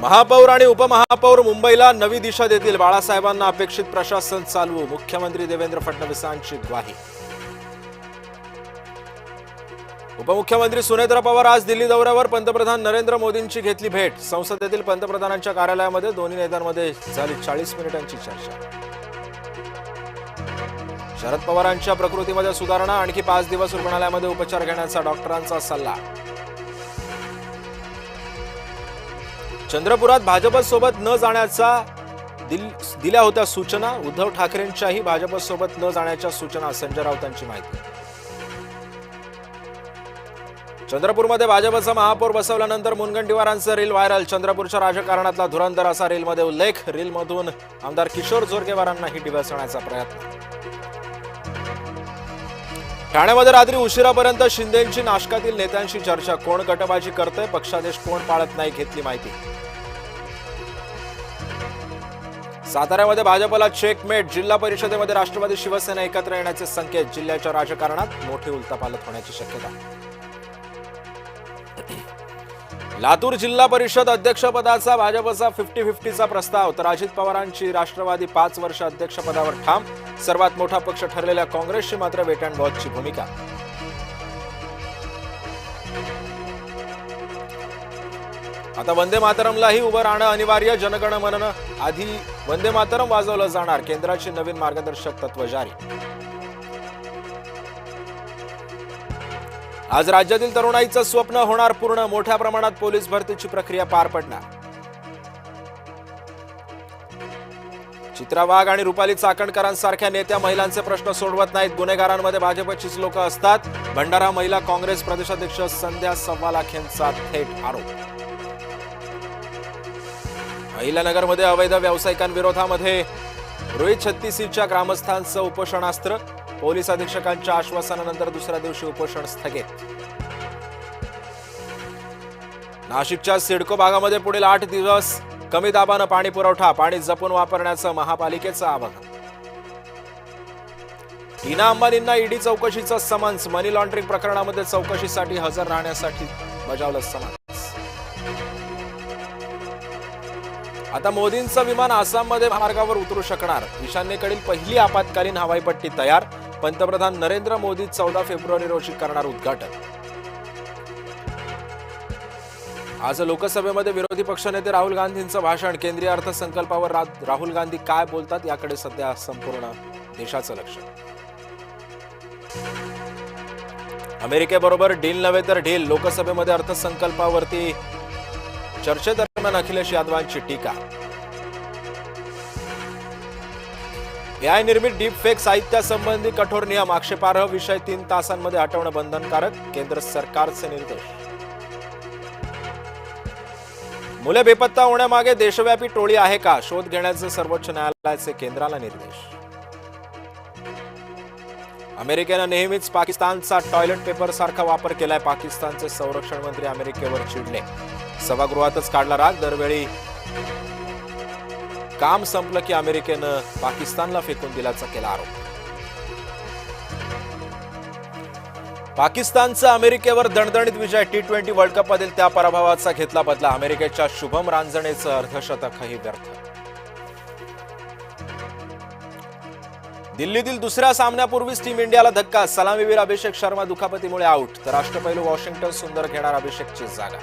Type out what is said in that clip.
महापौर आणि उपमहापौर मुंबईला नवी दिशा देतील, बाळासाहेबांना अपेक्षित प्रशासन चालवू, मुख्यमंत्री देवेंद्र फडणवीसांची ग्वाही. उपमुख्यमंत्री सुनेत्र पवार आज दिल्ली दौऱ्यावर, पंतप्रधान नरेंद्र मोदींची घेतली भेट. संसदेतील पंतप्रधानांच्या कार्यालयामध्ये दोन्ही नेत्यांमध्ये झाली 40 मिनिटांची चर्चा. शरद पवारांच्या प्रकृतीमध्ये सुधारणा, आणखी 5 दिवस रुग्णालयामध्ये उपचार घेण्याचा डॉक्टरांचा सल्ला. चंद्रपुरात भाजपसोबत न जाण्याचा दिल्या होत्या सूचना, उद्धव ठाकरेंच्याही भाजपसोबत न जाण्याच्या सूचना, संजय राऊतांची माहिती. चंद्रपूरमध्ये भाजपचा महापौर बसवल्यानंतर मुनगंटीवारांचं रील व्हायरल. चंद्रपूरच्या राजकारणातला धुरंधर असा रीलमध्ये उल्लेख. रीलमधून आमदार किशोर जोरगेवारांनाही डिवचण्याचा प्रयत्न. ठाण्यामध्ये रात्री उशिरापर्यंत शिंदेंची नाशकातील नेत्यांशी चर्चा. कोण गटबाजी करतंय, पक्षादेश कोण पाळत नाही, घेतली माहिती. साताऱ्यामध्ये भाजपला चेकमेट. जिल्हा परिषदेमध्ये राष्ट्रवादी शिवसेना एकत्र येण्याचे संकेत. जिल्ह्याच्या राजकारणात मोठी उलथापालथ होण्याची शक्यता. लातूर जिल्हा परिषद अध्यक्षपदाचा भाजपचा 50-50चा प्रस्ताव, तर अजित पवारांची राष्ट्रवादी 5 वर्ष अध्यक्षपदावर ठाम. सर्वात मोठा पक्ष ठरलेल्या काँग्रेसची मात्र वेट अँड वॉचची भूमिका. आता वंदे मातरमलाही उभं राहणं अनिवार्य. जनगण मन आधी वंदे मातरम वाजवलं जाणार. केंद्राची नवीन मार्गदर्शक तत्व जारी. आज राज्यातील तरुणाईचं स्वप्न होणार पूर्ण. मोठ्या प्रमाणात पोलीस भरतीची प्रक्रिया पार पडणार. चित्रा वाघ आणि रुपाली चाकणकरांसारख्या नेत्या महिलांचे प्रश्न सोडवत नाहीत. गुन्हेगारांमध्ये भाजपचीच लोक असतात. भंडारा महिला काँग्रेस प्रदेशाध्यक्ष संध्या सव्वालाख यांचा थेट आरोप. अहिल्यानगरमध्ये अवैध व्यावसायिकांविरोधामध्ये रोहित छत्तीसीच्या ग्रामस्थांचं उपोषणास्त्र. पोलीस अधीक्षकांच्या आश्वासनानंतर दुसऱ्या दिवशी उपोषण स्थगित. नाशिकच्या सिडको भागामध्ये पुढील 8 दिवस कमी दाबानं पाणी पुरवठा. पाणी जपून वापरण्याचं महापालिकेचं आवाहन. टीना अंबानींना ईडी चौकशीचं समन्स. मनी लॉन्ड्रिंग प्रकरणामध्ये चौकशीसाठी हजर राहण्यासाठी बजावलं समन्स. आता मोदींचं विमान आसाममध्ये मार्गावर उतरू शकणार. ईशान्येकडील पहिली आपत्कालीन हवाईपट्टी तयार. पंतप्रधान नरेंद्र मोदी 14 फेब्रुवारी रोजी करणार उद्घाटन. आज लोकसभेमध्ये विरोधी पक्षनेते राहुल गांधींचं भाषण. केंद्रीय अर्थसंकल्पावर राहुल गांधी काय बोलतात याकडे सध्या संपूर्ण देशाचं लक्ष. अमेरिकेबरोबर डील नव्हे तर ढील. लोकसभेमध्ये अर्थसंकल्पावरती चर्चेदरम्यान अखिलेश यादवांची टीका. एआय निर्मित डीपफेक साहित्यासंबंधी कठोर नियम. आक्षेपार्ह विषय 3 तासांमध्ये हटवणं बंधनकारक. केंद्र सरकारचे निर्देश. मुले बेपत्ता होण्यामागे देशव्यापी टोळी आहे का, शोध घेण्याचे सर्वोच्च न्यायालयाचे केंद्राला निर्देश. अमेरिकेनं नेहमीच पाकिस्तानचा टॉयलेट पेपर सारखा वापर केलाय. पाकिस्तानचे संरक्षण मंत्री अमेरिकेवर चिडले. सभागृहातच काढला राग. दरवेळी काम संपलं की अमेरिकेनं पाकिस्तानला फेकून दिल्याचा केला आरोप. पाकिस्तानचा अमेरिकेवर दणदणीत विजय. T20 वर्ल्ड कपमधील त्या पराभवाचा घेतला बदला. अमेरिकेच्या शुभम रांजणेचं अर्धशतकही व्यर्थ. दिल्लीतील दुसऱ्या सामन्यापूर्वीच टीम इंडियाला धक्का. सलामीवीर अभिषेक शर्मा दुखापतीमुळे आऊट, तर राष्ट्रपैलू वॉशिंग्टन सुंदर घेणार अभिषेकची जागा.